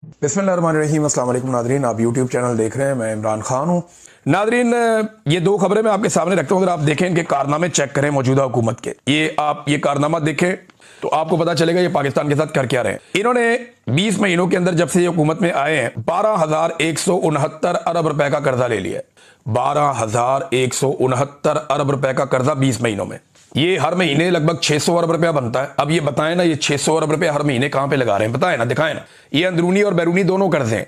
बिस्मिल्लाहिर्रहमानिर्रहीम। अस्सलाम वालेकुम नादरीन, आप यूट्यूब चैनल देख रहे हैं, मैं इमरान खान हूँ। नादरीन, ये दो खबरें मैं आपके सामने रखता हूँ, अगर आप देखें इनके कारनामे चेक करें मौजूदा हुकूमत के। ये कारनामा देखें तो आपको पता चलेगा ये पाकिस्तान के साथ कर क्या रहे हैं। इन्होंने 20 महीनों के अंदर जब से ये हुकूमत में आए हैं 12,169 अरब रुपए का कर्जा ले लिया है। 12,169 अरब रुपए का कर्जा 20 महीनों में। ये हर महीने लगभग 600 अरब रुपया बनता है। अब ये बताएं ना, ये 600 अरब रुपया हर महीने कहां पे लगा रहे हैं? बताएं ना, दिखाएं ना। ये अंदरूनी और बैरूनी दोनों कर्जे हैं।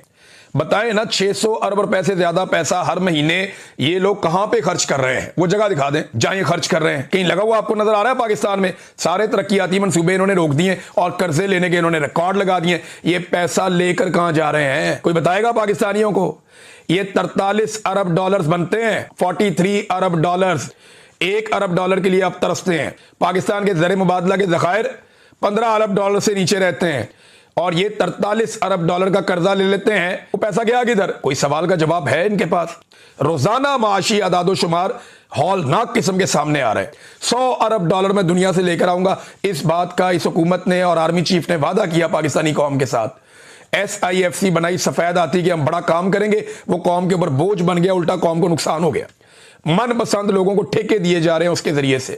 बताएं ना, 600 अरब रुपए से ज्यादा पैसा हर महीने ये लोग कहां पे खर्च कर रहे हैं? वो जगह दिखा दें जहां ये खर्च कर रहे हैं। कहीं लगा हुआ आपको नजर आ रहा है? पाकिस्तान में सारे तरक्याती मंसूबे इन्होंने रोक दिए और कर्जे लेने के इन्होंने रिकॉर्ड लगा दिए। ये पैसा लेकर कहां जा रहे हैं? कोई बताएगा पाकिस्तानियों को? ये 43 अरब डॉलर्स बनते हैं, 43 अरब डॉलर्स। 1 अरब डॉलर के लिए आप तरसते हैं। पाकिस्तान के ज़र मुबादला के ज़खायर 15 अरब डॉलर से नीचे रहते हैं और ये 43 अरब डॉलर का कर्जा ले लेते हैं। वो पैसा गया किधर? कोई सवाल का जवाब है इनके पास? रोजाना माशी अदादोशुमार हौलनाक किस्म के सामने आ रहे हैं। 100 अरब डॉलर मैं दुनिया से लेकर आऊंगा, इस बात का इस हुकूमत ने और आर्मी चीफ ने वादा किया पाकिस्तानी कौम के साथ। SIFC बनाई सफेद आती कि हम बड़ा काम करेंगे, वो कौम के ऊपर बोझ बन गया, उल्टा कौम को नुकसान हो गया। मनपसंद लोगों को ठेके दिए जा रहे हैं उसके जरिए से।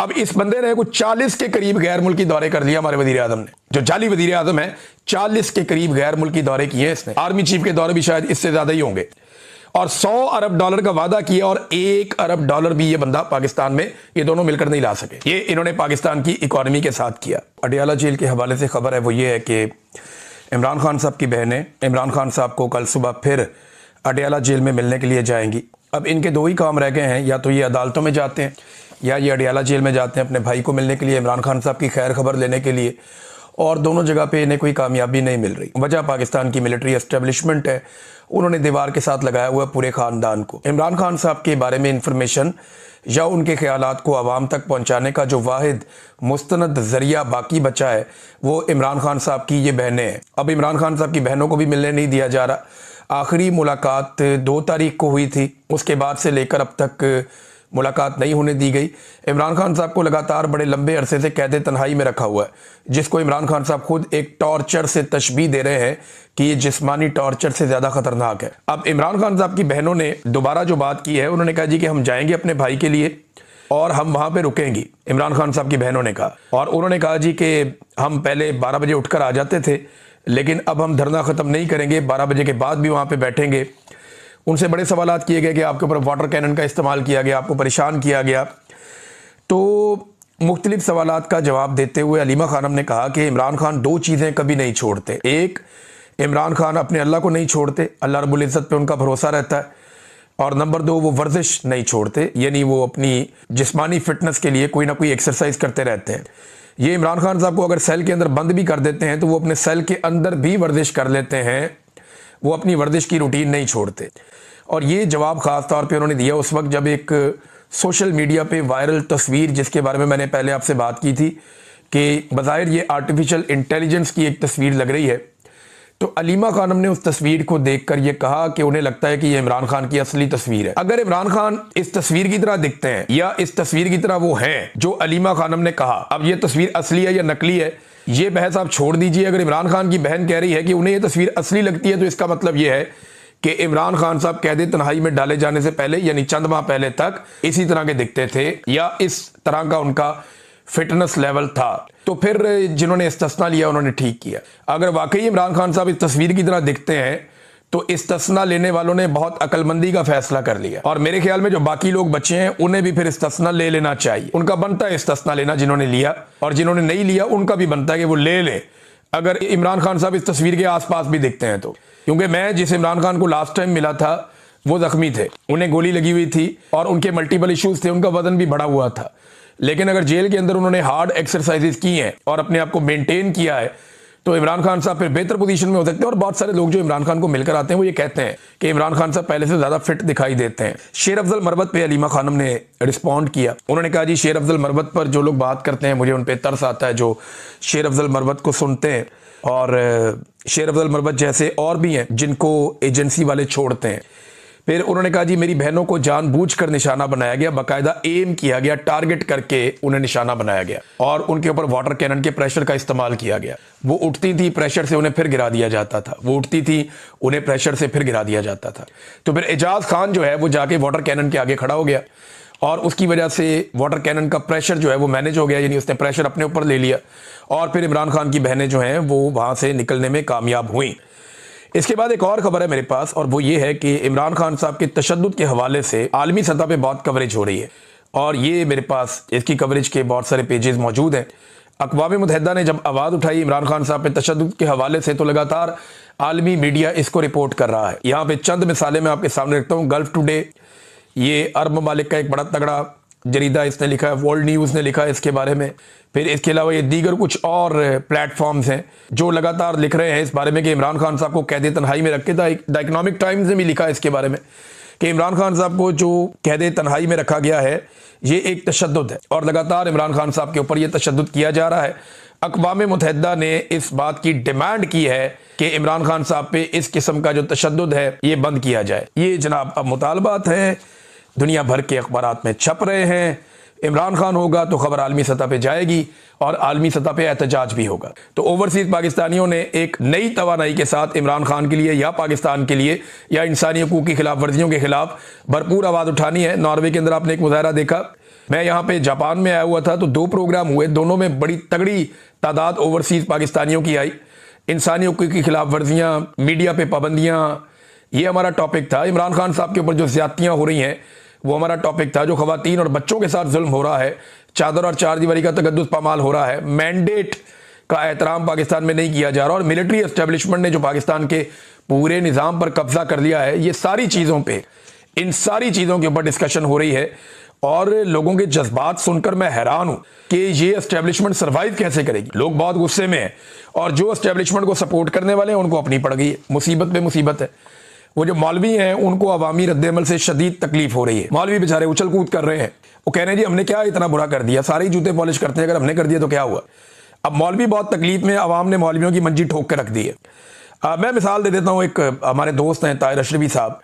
अब इस बंदे ने कुछ 40 के करीब गैर मुल्की दौरे कर दिया। हमारे वजीर आजम ने, जो जाली वजीर आजम है, 40 के करीब गैर मुल्की दौरे किए हैं इसने। आर्मी चीफ के दौरे भी शायद इससे ज्यादा ही होंगे। और 100 अरब डॉलर का वादा किया और 1 अरब डॉलर भी ये बंदा पाकिस्तान में, ये दोनों मिलकर नहीं ला सके। ये इन्होंने पाकिस्तान की इकॉनमी के साथ किया। अडियाला जेल के हवाले से खबर है, वो ये है कि इमरान खान साहब की बहनें इमरान खान साहब को कल सुबह फिर अडियाला जेल में मिलने के लिए जाएंगी। अब इनके दो ही काम रह गए हैं, या तो ये अदालतों में जाते हैं या ये अडियाला जेल में जाते हैं अपने भाई को मिलने के लिए, इमरान खान साहब की खैर खबर लेने के लिए। और दोनों जगह पे इन्हें कोई कामयाबी नहीं मिल रही। वजह पाकिस्तान की मिलिट्री एस्टेब्लिशमेंट है, उन्होंने दीवार के साथ लगाया हुआ पूरे खानदान को। इमरान खान साहब के बारे में इंफॉर्मेशन या उनके ख्यालात को आवाम तक पहुंचाने का जो वाहिद मुस्तनद जरिया बाकी बचा है वो इमरान खान साहब की ये बहनें हैं। अब इमरान खान साहब की बहनों को भी मिलने नहीं दिया जा रहा। आखिरी मुलाकात 2 तारीख को हुई थी, उसके बाद से लेकर अब तक मुलाकात नहीं होने दी गई। इमरान खान साहब को लगातार बड़े लंबे अरसे से कैद तन्हाई में रखा हुआ है, जिसको इमरान खान साहब खुद एक टॉर्चर से तशबीह दे रहे हैं कि ये जिस्मानी टॉर्चर से ज्यादा खतरनाक है। अब इमरान खान साहब की बहनों ने दोबारा जो बात की है, उन्होंने कहा जी कि हम जाएंगे अपने भाई के लिए और हम वहां पे रुकेंगी। इमरान खान साहब की बहनों ने कहा, और उन्होंने कहा जी कि हम पहले 12 बजे उठकर आ जाते थे, लेकिन अब हम धरना खत्म नहीं करेंगे, 12 बजे के बाद भी वहां पे बैठेंगे। उनसे बड़े सवालात किए गए कि आपके ऊपर वाटर कैनन का इस्तेमाल किया गया, आपको परेशान किया गया। तो मुख्तलिफ सवालात का जवाब देते हुए अलीमा खानम ने कहा कि इमरान खान 2 चीज़ें कभी नहीं छोड़ते। एक, इमरान खान अपने अल्लाह को नहीं छोड़ते, अल्लाह रब्बुल इज़्ज़त पे उनका भरोसा रहता है। और नंबर 2, वो वर्जिश नहीं छोड़ते, यानी वो अपनी जिस्मानी फिटनेस के लिए कोई ना कोई एक्सरसाइज करते रहते हैं। ये इमरान खान साहब को अगर सेल के अंदर बंद भी कर देते हैं तो वो अपने सेल के अंदर भी वर्जिश कर लेते हैं, वो अपनी वर्जिश की रूटीन नहीं छोड़ते। और ये जवाब ख़ास तौर पे उन्होंने दिया उस वक्त जब एक सोशल मीडिया पे वायरल तस्वीर, जिसके बारे में मैंने पहले आपसे बात की थी कि बज़ाहिर ये आर्टिफिशियल इंटेलिजेंस की एक तस्वीर लग रही है, तो अलीमा खानम ने उस तस्वीर को देखकर ये कहा कि उन्हें लगता है कि ये इमरान खान की असली तस्वीर है। अगर इमरान खान इस तस्वीर की तरह दिखते हैं या इस तस्वीर की तरह वो हैं जो अलीमा खानम ने कहा, अब ये तस्वीर असली है या नकली है ये बहस आप छोड़ दीजिए। अगर इमरान खान की बहन कह रही है कि उन्हें ये तस्वीर असली लगती है, तो इसका मतलब ये है कि इमरान खान साहब कैद तन्हाई में डाले जाने से पहले, यानी चंद माह पहले तक इसी तरह के दिखते थे या इस तरह का उनका फिटनेस लेवल था। तो फिर जिन्होंने इस्तिस्ना लिया उन्होंने ठीक किया। अगर वाकई इमरान खान साहब इस तस्वीर की तरह दिखते हैं तो इस्तिस्ना लेने वालों ने बहुत अक्लमंदी का फैसला कर लिया, और मेरे ख्याल में जो बाकी लोग बचे हैं उन्हें भी फिर इस्तिस्ना ले लेना चाहिए। उनका बनता है इस्तिस्ना लेना, जिन्होंने लिया, और जिन्होंने नहीं लिया उनका भी बनता है कि वो ले लें, अगर इमरान खान साहब इस तस्वीर के आसपास भी दिखते हैं तो। क्योंकि मैं जिस इमरान खान को लास्ट टाइम मिला था वो जख्मी थे, उन्हें गोली लगी हुई थी और उनके मल्टीपल इश्यूज थे, उनका वजन भी बढ़ा हुआ था। लेकिन अगर जेल के अंदर उन्होंने हार्ड एक्सरसाइजेस की हैं और अपने आप को मेंटेन किया है तो इमरान खान साहब फिर बेहतर पोजीशन में हो सकते हैं। और बहुत सारे लोग जो इमरान खान को मिलकर आते हैं वो ये कहते हैं कि इमरान खान साहब पहले से ज्यादा फिट दिखाई देते हैं। शेर अफजल मरवत पे अलीमा खानम ने रिस्पॉन्ड किया। उन्होंने कहा जी शेर अफजल मरवत पर जो लोग बात करते हैं मुझे उन पर तरस आता है, जो शेर अफजल मरवत को सुनते हैं। और शेर अफजल मरवत जैसे और भी हैं जिनको एजेंसी वाले छोड़ते हैं। फिर उन्होंने कहा जी मेरी बहनों को जानबूझकर निशाना बनाया गया, बाकायदा एम किया गया, टारगेट करके उन्हें निशाना बनाया गया और उनके ऊपर वाटर कैनन के प्रेशर का इस्तेमाल किया गया। वो उठती थी, प्रेशर से उन्हें फिर गिरा दिया जाता था, वो उठती थी, उन्हें प्रेशर से फिर गिरा दिया जाता था। तो फिर एजाज खान जो है वो जाके वाटर कैनन के आगे खड़ा हो गया और उसकी वजह से वाटर कैनन का प्रेशर जो है वो मैनेज हो गया, यानी उसने प्रेशर अपने ऊपर ले लिया और फिर इमरान खान की बहनें जो हैं वो वहां से निकलने में कामयाब हुई। इसके बाद एक और खबर है मेरे पास और वो ये है कि इमरान खान साहब के तशद्दुद के हवाले से आलमी सतह पे बहुत कवरेज हो रही है और ये मेरे पास इसकी कवरेज के बहुत सारे पेजेस मौजूद हैं। अक़वाम मुत्तहिदा ने जब आवाज़ उठाई इमरान खान साहब पे तशद्दुद के हवाले से तो लगातार आलमी मीडिया इसको रिपोर्ट कर रहा है। यहाँ पे चंद मिसालें मैं आपके सामने रखता हूँ। गल्फ टुडे, ये अरब ममालिक का एक बड़ा तगड़ा जरीदा, इसने लिखा है। वर्ल्ड न्यूज़ ने लिखा है इसके बारे में। फिर इसके अलावा ये दीगर कुछ और प्लेटफॉर्म्स हैं जो लगातार लिख रहे हैं इस बारे में कि इमरान खान साहब को कैद तन्हाई में रख के, द इकनॉमिक टाइम्स ने भी लिखा है इसके बारे में कि इमरान खान साहब को जो कैद तन्हाई में रखा गया है ये एक तशद्दुद है और लगातार इमरान खान साहब के ऊपर ये तशद्दुद किया जा रहा है। अक़वाम मुत्तहिदा ने इस बात की डिमांड की है कि इमरान खान साहब पे इस किस्म का जो तशद्दुद है ये बंद किया जाए। ये जनाब अब मुतालबात हैं, दुनिया भर के अखबारात में छप रहे हैं। इमरान खान होगा तो खबर आलमी सतह पे जाएगी और आलमी सतह पे एहतजाज भी होगा। तो ओवरसीज पाकिस्तानियों ने एक नई तवानाई के साथ इमरान खान के लिए या पाकिस्तान के लिए या इंसानी हकूक़ की खिलाफ वर्जियों के खिलाफ भरपूर आवाज़ उठानी है। नॉर्वे के अंदर आपने एक मुजाहरा देखा, मैं यहाँ पे जापान में आया हुआ था तो 2 प्रोग्राम हुए, दोनों में बड़ी तगड़ी तादाद ओवरसीज पाकिस्तानियों की आई। इंसानी हकूक़ की खिलाफ वर्जियाँ, मीडिया पे पाबंदियाँ, ये हमारा टॉपिक था। इमरान खान साहब के ऊपर जो ज़्यादतियाँ हो रही हैं वो हमारा टॉपिक था। जो ख़वातीन और बच्चों के साथ जुल्म हो रहा है, चादर और चारदीवारी का तकद्दुस पामाल हो रहा है, मैंडेट का एहतराम पाकिस्तान में नहीं किया जा रहा और मिलिट्री एस्टेब्लिशमेंट ने जो पाकिस्तान के पूरे निज़ाम पर कब्जा कर लिया है, ये सारी चीज़ों पे, इन सारी चीज़ों के ऊपर डिस्कशन हो रही है और लोगों के जज्बात सुनकर मैं हैरान हूँ कि ये एस्टेब्लिशमेंट सर्वाइव कैसे करेगी। लोग बहुत गुस्से में हैं और जो एस्टेब्लिशमेंट को सपोर्ट करने वाले हैं उनको अपनी पड़ गई है, मुसीबत पे मुसीबत है। वो जो मौलवी हैं उनको अवामी रद्द-ए-अमल से शदीद तकलीफ हो रही है। मौलवी बेचारे उछल कूद कर रहे हैं, वो कह रहे हैं जी हमने क्या इतना बुरा कर दिया, सारे जूते पॉलिश करते हैं, अगर हमने कर दिया तो क्या हुआ। अब मौलवी बहुत तकलीफ में, अवाम ने मौलवियों की मंजी ठोक कर रख दी है। मैं मिसाल दे देता हूँ, एक हमारे दोस्त हैं ताहिर अशरफी साहब,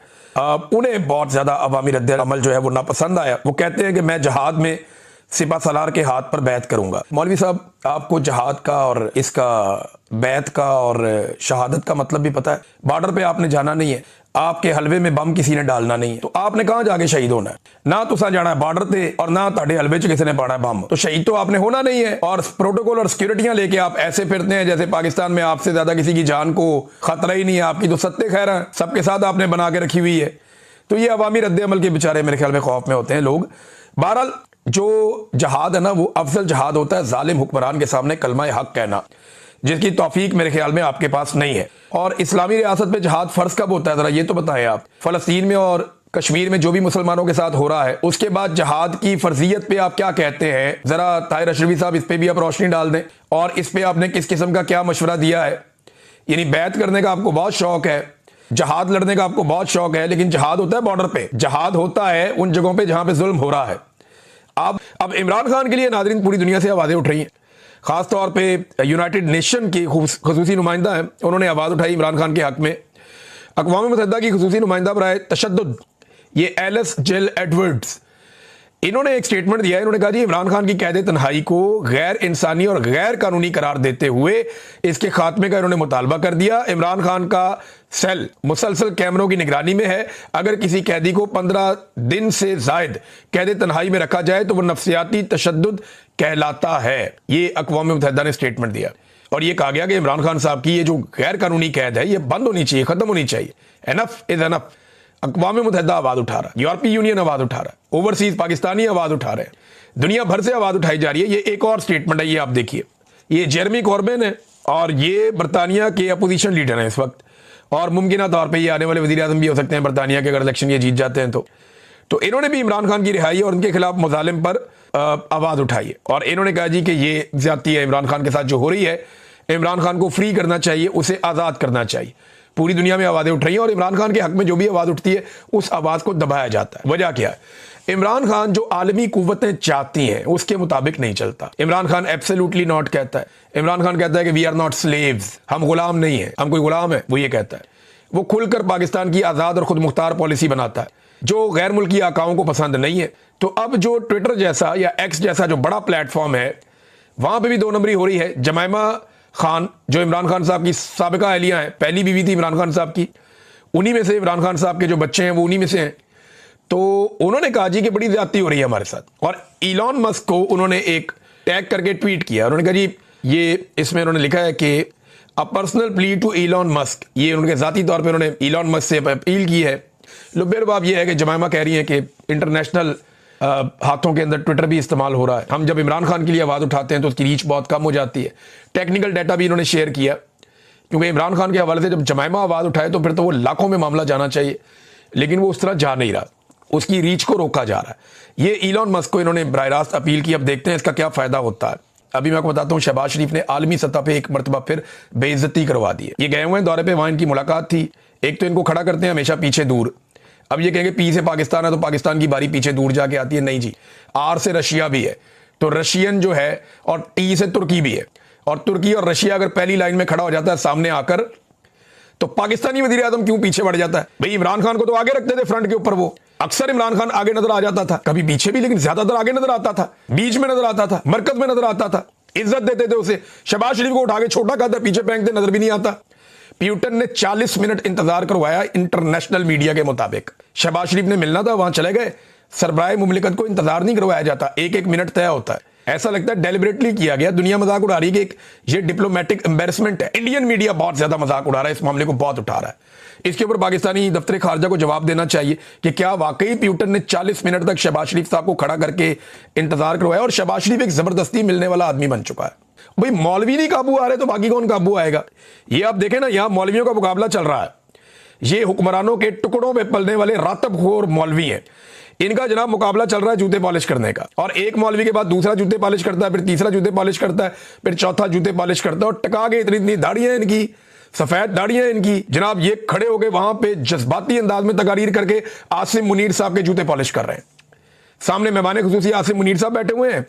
उन्हें बहुत ज़्यादा अवामी रद्द-ए-अमल जो है वो नापसंद आया। वो कहते हैं कि मैं जहाद में सिपा सलार के हाथ पर बैत करूंगा। मौलवी साहब, आपको जहाद का और इसका बैत का और शहादत का मतलब भी पता है। बॉर्डर पे आपने जाना नहीं है, आपके हलवे में बम किसी ने डालना नहीं है, तो आपने कहां जाके शहीद होना है। ना तुसा जाना है बॉर्डर पे और ना ताड़े हलवे च किसी ने पाना है बम, तो शहीद तो आपने होना नहीं है। और प्रोटोकॉल और सिक्योरिटियां लेके आप ऐसे फिरते हैं जैसे पाकिस्तान में आपसे ज्यादा किसी की जान को खतरा ही नहीं है। आपकी तो सत्ते खैर है, सबके साथ आपने बना के रखी हुई है। तो ये अवामी रद्द-ए-अमल के बेचारे मेरे ख्याल में खौफ में होते हैं लोग। बहरहाल जो जहाद है ना वो अफजल जहाद होता है जालिम हुक्मरान के सामने कलमा हक कहना, जिसकी तौफीक मेरे ख्याल में आपके पास नहीं है। और इस्लामी रियासत पे जहाद फर्ज कब होता है, जरा ये तो बताएं आप। फलस्तीन में और कश्मीर में जो भी मुसलमानों के साथ हो रहा है उसके बाद जहाद की फर्जियत पे आप क्या कहते हैं, जरा ताहिर अशरफी साहब इस पे भी आप रोशनी डाल दें और इस पे आपने किस किस्म का क्या मशवरा दिया है। यानी बैत करने का आपको बहुत शौक है, जहाद लड़ने का आपको बहुत शौक है, लेकिन जहाद होता है बॉर्डर पे, जहाद होता है उन जगहों पे जहां पे जुल्म हो रहा है। अब इमरान खान के लिए नाज़रीन पूरी दुनिया से आवाज़ें उठ रही हैं। खासतौर पे यूनाइटेड नेशन की खुसूसी नुमाइंदा है, उन्होंने आवाज़ उठाई इमरान खान के हक में। अक़वाम मुत्तहिदा की खुसूसी नुमाइंदा बराए तशद्दुद, ये एलिस जिल एडवर्ड्स, इन्होंने एक स्टेटमेंट दिया है। इन्होंने कहा जी इमरान खान की कैद तन्हाई को गैर इंसानी और गैर कानूनी करार देते हुए इसके खात्मे का इन्होंने मुतालबा कर दिया। इमरान खान का सेल मुसलसल कैमरों की निगरानी में है। अगर किसी कैदी को 15 दिन से जायद कैद तन्हाई में रखा जाए तो वह नफ्सियाती तशद्दुद कहलाता है। ये अक़वाम मुत्तहिदा ने स्टेटमेंट दिया और ये कहा गया कि इमरान खान साहब की ये जो गैर कानूनी कैद है ये बंद होनी चाहिए, खत्म होनी चाहिए। Enough is enough. अक़वाम मुत्तहिदा आवाज़ उठा रहा है, यूरोपीय यूनियन आवाज़ उठा रहा है, ओवरसीज पाकिस्तानी आवाज़ उठा रहे हैं, दुनिया भर से आवाज़ उठाई जा रही है। ये एक और स्टेटमेंट है, ये आप देखिए, ये जेरेमी कॉर्बिन है और ये बरतानिया के अपोजिशन लीडर हैं इस वक्त और मुमकिन तौर पर ये आने वाले वज़ीर आज़म भी हो सकते हैं बरतानिया के, अगर इलेक्शन ये जीत जाते हैं तो इन्होंने भी इमरान खान की रिहाई और उनके खिलाफ मुजालिम पर आवाज़ उठाई है और इन्होंने कहा जी कि ये ज्यादती है इमरान खान के साथ जो हो रही है, इमरान खान को फ्री करना चाहिए, उसे आज़ाद करना चाहिए। पूरी दुनिया में आवाज़ें उठ रही हैं और इमरान खान के हक में जो भी आवाज़ उठती है उस आवाज़ को दबाया जाता है। वजह क्या है? इमरान खान जो आलमी कुव्वतें चाहती हैं उसके मुताबिक नहीं चलता। इमरान खान एब्सोल्युटली नॉट कहता है। इमरान खान कहता है कि वी आर नॉट स्लेव्स, हम गुलाम नहीं हैं, हम कोई गुलाम है, वो ये कहता है। वो खुलकर पाकिस्तान की आज़ाद और खुद मुख्तार पॉलिसी बनाता है जो गैर मुल्की आकाओं को पसंद नहीं है। तो अब जो ट्विटर जैसा या एक्स जैसा जो बड़ा प्लेटफॉर्म है, वहां पे भी दो नंबरी हो रही है। जमाइमा खान जो इमरान खान साहब की साबिका अहलिया हैं, पहली बीवी थी इमरान खान साहब की, उन्हीं में से इमरान खान साहब के जो बच्चे हैं वो उन्हीं में से हैं। तो उन्होंने कहा जी कि बड़ी ज्यादती हो रही है हमारे साथ, और इलॉन मस्क को उन्होंने एक टैग करके ट्वीट किया। उन्होंने कहा जी, ये इसमें उन्होंने लिखा है कि a personal plea to Elon Musk, ये उनके जाती तौर पे उन्होंने इलॉन मस्क से अपील की है। लुब्बेर बाब ये है कि जमाइमा कह रही है कि इंटरनेशनल हाथों के अंदर ट्विटर भी इस्तेमाल हो रहा है, हम जब इमरान खान के लिए आवाज़ उठाते हैं तो उसकी रीच बहुत कम हो जाती है। टेक्निकल डाटा भी इन्होंने शेयर किया, क्योंकि इमरान खान के हवाले से जब जमाइमा आवाज़ उठाए तो फिर तो वो लाखों में मामला जाना चाहिए, लेकिन वो उस तरह जा नहीं रहा, उसकी रीच को रोका जा रहा है। ये इलॉन मस्क को इन्होंने बराह रास्त अपील की। अब देखते हैं इसका क्या फ़ायदा होता है। अभी मैं आपको बताता हूँ, शहबाज शरीफ ने आलमी सतह पे एक मरतबा फिर बेइज्जती करवा दी है। ये गए हुए हैं दौरे पे, वहाँ इनकी मुलाकात थी। एक तो इनको खड़ा करते हैं हमेशा पीछे दूर, अब ये कहेंगे पी से पाकिस्तान है तो पाकिस्तान की बारी पीछे दूर जाके आती है। नहीं जी, आर से रशिया भी है तो रशियन जो है, और टी से तुर्की भी है, और तुर्की और रशिया अगर पहली लाइन में खड़ा हो जाता है सामने आकर, तो पाकिस्तानी वजीर आजम क्यों पीछे बढ़ जाता है? भाई इमरान खान को तो आगे रखते थे फ्रंट के ऊपर, वो अक्सर इमरान खान आगे नजर आ जाता था, कभी पीछे भी, लेकिन ज्यादातर आगे नजर आता था, बीच में नजर आता था, मरकज में नजर आता था, इज्जत देते थे उसे। शहबाज शरीफ को उठा के छोटा कहता, पीछे फेंकते, नजर भी नहीं आता। प्यूटन ने 40 मिनट इंतजार करवाया इंटरनेशनल मीडिया के मुताबिक। शहबाज शरीफ ने मिलना था, वहां चले गए। सरबराह मुमलिकत को इंतजार नहीं करवाया जाता, एक एक मिनट तय होता है। ऐसा लगता है डेलिबरेटली किया गया। दुनिया मजाक उड़ा रही है कि ये डिप्लोमेटिक एम्बेरसमेंट है। इंडियन मीडिया बहुत ज्यादा मजाक उड़ा रहा है, इस मामले को बहुत उठा रहा है। इसके ऊपर पाकिस्तानी दफ्तर खारजा को जवाब देना चाहिए कि क्या वाकई प्यूटन ने 40 मिनट तक शहबाज शरीफ साहब को खड़ा करके इंतजार करवाया, और शहबाज शरीफ एक जबरदस्ती मिलने वाला आदमी बन चुका है। भाई मौलवी नहीं काबू आ रहे तो बाकी कौन काबू आएगा? ये आप देखें ना, यहां मौलवियों का मुकाबला चल रहा है। ये हुक्मरानों के टुकड़ों में पलने वाले रातबखोर मौलवी हैं, इनका जनाब मुकाबला चल रहा है जूते पॉलिश करने का। और एक मौलवी के बाद दूसरा जूते पॉलिश करता है, फिर तीसरा जूते पॉलिश करता है, फिर चौथा जूते पॉलिश करता है। और टका के इतनी इतनी दाढ़ियां इनकी, सफेद दाढ़ियां इनकी, जनाब ये खड़े हो गए वहां पे जज्बाती अंदाज में तकारीर करके आसिम मुनीर साहब के जूते पॉलिश कर रहे हैं। सामने मेहमान खुसूसी आसिम मुनीर साहब बैठे हुए हैं,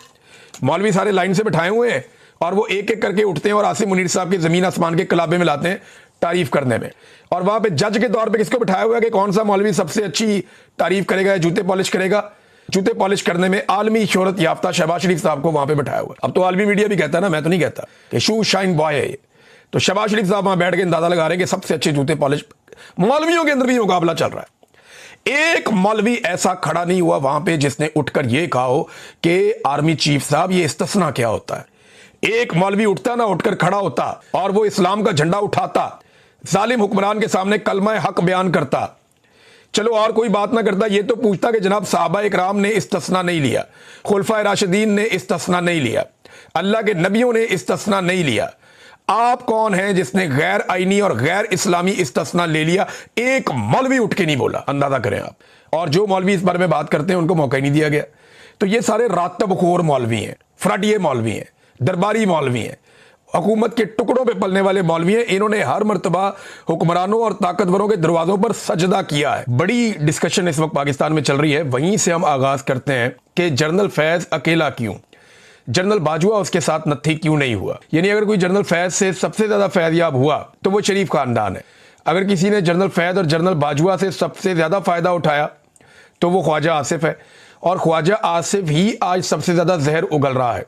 मौलवी सारे लाइन से बैठाए हुए हैं, और वो एक एक करके उठते हैं और आसिम मुनीर साहब के जमीन आसमान के कलाबे में लाते हैं तारीफ करने में। और वहां पे जज के तौर पे किसको बिठाया हुआ है कि कौन सा मौलवी सबसे अच्छी तारीफ करेगा या जूते पॉलिश करेगा? जूते पॉलिश करने में आलमी शोहरत याफ्ता शहबाज शरीफ साहब को वहां पे बिठाया हुआ है। अब तो आलमी मीडिया भी कहता है ना, मैं तो नहीं कहता, कि शू शाइन बॉय है ये। तो शहबाज शरीफ साहब वहां बैठ के अंदाजा लगा रहे हैं कि सबसे अच्छे जूते पॉलिश। मौलवियों के अंदर भी मुकाबला चल रहा है। एक मौलवी ऐसा खड़ा नहीं हुआ वहां पे जिसने उठकर यह कहा हो कि आर्मी चीफ साहब ये इस्तिस्ना क्या होता है। एक मौलवी उठता ना, उठकर खड़ा होता और वो इस्लाम का झंडा उठाता, जालिम हुक्मरान के सामने कलमा हक बयान करता। चलो और कोई बात ना करता, ये तो पूछता कि जनाब साहबा इकराम ने इस्तिस्ना नहीं लिया, खुलफाए राशिदीन ने इस्तिस्ना नहीं लिया, अल्लाह के नबियों ने इस्तिस्ना नहीं लिया, आप कौन हैं जिसने गैर आईनी और गैर इस्लामी इस्तिस्ना ले लिया? एक मौलवी उठ के नहीं बोला, अंदाजा करें आप। और जो मौलवी इस बारे में बात करते हैं उनको मौका ही नहीं दिया गया। तो ये सारे रातबखोर मौलवी हैं, फ्रडिये मौलवी हैं, दरबारी मौलवी हैं, हुकूमत के टुकड़ों पे पलने वाले मौलवी हैं। इन्होंने हर मर्तबा हुक्मरानों और ताकतवरों के दरवाजों पर सजदा किया है। बड़ी डिस्कशन इस वक्त पाकिस्तान में चल रही है। वहीं से हम आगाज करते हैं कि जनरल फैज अकेला क्यों, जनरल बाजवा उसके साथ नत्थी क्यों नहीं हुआ? यानी अगर कोई जनरल फैज से सबसे ज्यादा फैज़याब हुआ तो वो शरीफ खानदान है। अगर किसी ने जनरल फैज और जनरल बाजवा से सबसे ज्यादा फायदा उठाया तो वो ख्वाजा आसिफ है, और ख्वाजा आसिफ ही आज सबसे ज्यादा जहर उगल रहा है।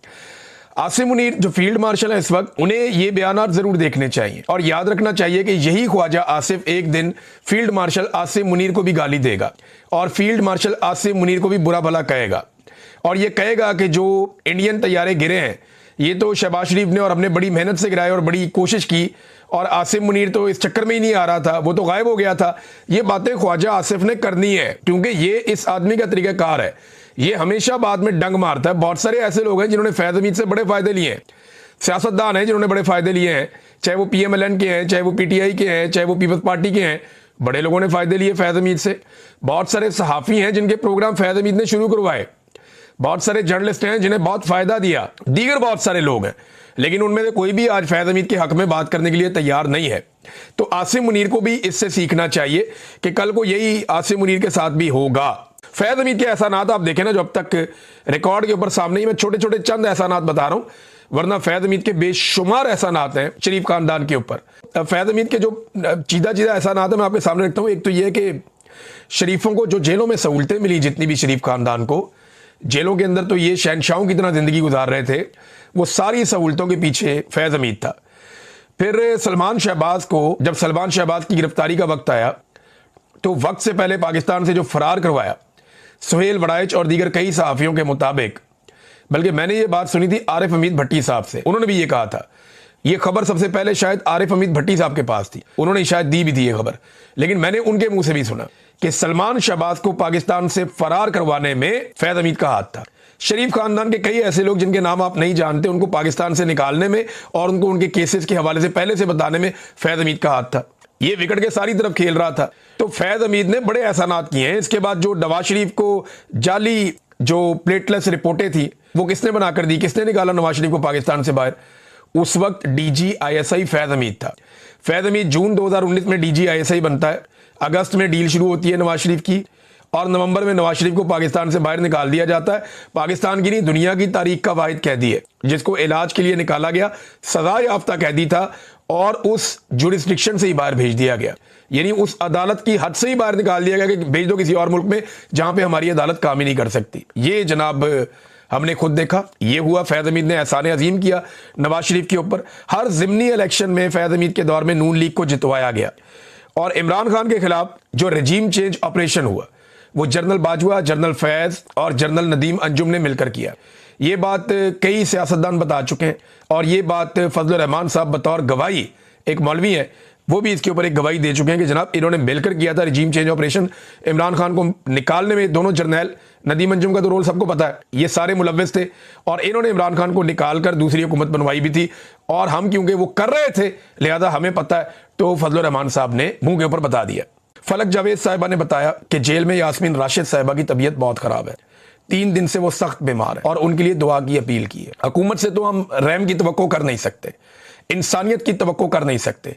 आसिम मुनीर जो फील्ड मार्शल है इस वक्त, उन्हें ये बयानात जरूर देखने चाहिए और याद रखना चाहिए कि यही ख्वाजा आसिफ एक दिन फील्ड मार्शल आसिम मुनीर को भी गाली देगा, और फील्ड मार्शल आसिम मुनीर को भी बुरा भला कहेगा, और ये कहेगा कि जो इंडियन तैयारे गिरे हैं ये तो शहबाज शरीफ ने और हमने बड़ी मेहनत से गिराए और बड़ी कोशिश की, और आसिम मुनीर तो इस चक्कर में ही नहीं आ रहा था, वो तो गायब हो गया था। ये बातें ख्वाजा आसिफ ने करनी है, क्योंकि ये इस आदमी का तरीकाकार है। ये हमेशा बाद में डंग मारता है। बहुत सारे ऐसे लोग हैं जिन्होंने फैज़ हमीद से बड़े फायदे लिए हैं, सियासतदान हैं जिन्होंने बड़े फायदे लिए हैं, चाहे वो PMLN के हैं, चाहे वो PTI के हैं, चाहे वो पीपल्स पार्टी के हैं, बड़े लोगों ने फायदे लिए फैज़ हमीद से। बहुत सारे सहाफ़ी हैं जिनके प्रोग्राम फैज़ हमीद ने शुरू करवाए, बहुत सारे जर्नलिस्ट हैं जिन्हें बहुत फायदा दिया, दीगर बहुत सारे लोग हैं, लेकिन उनमें से कोई भी आज फैज़ हमीद के हक में बात करने के लिए तैयार नहीं है। तो आसिम मुनीर को भी इससे सीखना चाहिए कि कल को यही आसिम मुनीर के साथ भी होगा। फैज़ हमीद के एहसानात आप देखें ना, जो अब तक रिकॉर्ड के ऊपर सामने ही, मैं छोटे छोटे चंद एहसानात बता रहा हूं। वरना फैज़ हमीद के बेशुमार एहसानात हैं शरीफ खानदान के ऊपर। फैज़ हमीद के जो चीदा एहसानात हैं मैं आपके सामने रखता हूँ। एक तो ये कि शरीफों को जो जेलों में सहूलतें मिली, जितनी भी शरीफ खानदान को जेलों के अंदर तो ये शहनशाहों की तरह ज़िंदगी गुजार रहे थे, वो सारी सहूलतों के पीछे फैज़ हमीद था। फिर सलमान शहबाज को, जब सलमान शहबाज की गिरफ्तारी का वक्त आया तो वक्त से पहले पाकिस्तान से जो फरार करवाया सुहेल वड़ाइच और दीगर कई सहाफ़ियों के मुताबिक, बल्कि मैंने ये बात सुनी थी आरिफ हमीद भट्टी साहब से, उन्होंने भी ये कहा था, ये खबर सबसे पहले शायद आरिफ हमीद भट्टी साहब के पास थी, उन्होंने शायद दी भी थी ये खबर, लेकिन मैंने उनके मुंह से भी सुना कि सलमान शहबाज को पाकिस्तान से फरार करवाने में फैज़ हमीद का हाथ था। शरीफ खानदान के कई ऐसे लोग जिनके नाम आप नहीं जानते, उनको पाकिस्तान से निकालने में और उनको उनके केसेस के हवाले से पहले से बताने में फैज़ हमीद का हाथ था। ये विकेट के सारी तरफ खेल रहा था। तो फैज़ हमीद ने बड़े एहसानात किए हैं। इसके बाद जो नवाज शरीफ को जाली जो प्लेटलेस रिपोर्टें थी वो किसने बनाकर दी, किसने निकाला नवाज शरीफ को पाकिस्तान से बाहर? उस वक्त DGISI फैज़ हमीद था। फैज़ हमीद जून 2019 में DGISI बनता है, अगस्त में डील शुरू होती है नवाज शरीफ की, और नवंबर में नवाज शरीफ को पाकिस्तान से बाहर निकाल दिया जाता है। पाकिस्तान की नहीं, दुनिया की तारीख का वाहिद कैदी है जिसको इलाज के लिए निकाला गया, सजा याफ्ता कैदी था और उस जुरिस्डिक्शन से ही बाहर भेज दिया गया, यानी उस अदालत की हद से ही बाहर निकाल दिया गया कि भेज दो किसी और मुल्क में जहां पे हमारी अदालत काम ही नहीं कर सकती। ये जनाब हमने खुद देखा, ये हुआ। फैज़ हमीद ने एहसान अजीम किया नवाज शरीफ के ऊपर। हर ज़िमनी इलेक्शन में फैज़ हमीद के दौर में नून लीग को जितवाया गया, और इमरान खान के खिलाफ जो रजीम चेंज ऑपरेशन हुआ वो जनरल बाजवा, जनरल फैज़ और जनरल नदीम अंजुम ने मिलकर किया। ये बात कई सियासतदान बता चुके हैं, और ये बात फजल रहमान साहब बतौर गवाही, एक मौलवी है वो भी इसके ऊपर एक गवाही दे चुके हैं कि जनाब इन्होंने मिलकर किया था रजीम चेंज ऑपरेशन। इमरान खान को निकालने में दोनों जर्नैल, नदीम अंजुम का तो रोल सबको पता है, ये सारे मुलव्विस थे, और इन्होंने इमरान खान को निकाल कर दूसरी हुकूमत बनवाई भी थी। और हम क्योंकि वो कर रहे थे लिहाजा हमें पता है, तो फजल रहमान साहब ने मुंह के ऊपर बता दिया। फलक जावेद साहिबा ने बताया कि जेल में यास्मीन राशिद साहिबा की तबीयत बहुत खराब है, 3 दिन से वो सख्त बीमार है और उनके लिए दुआ की अपील की है। हुकूमत से तो हम रहम की तवक्को कर नहीं सकते, इंसानियत की तवक्को कर नहीं सकते।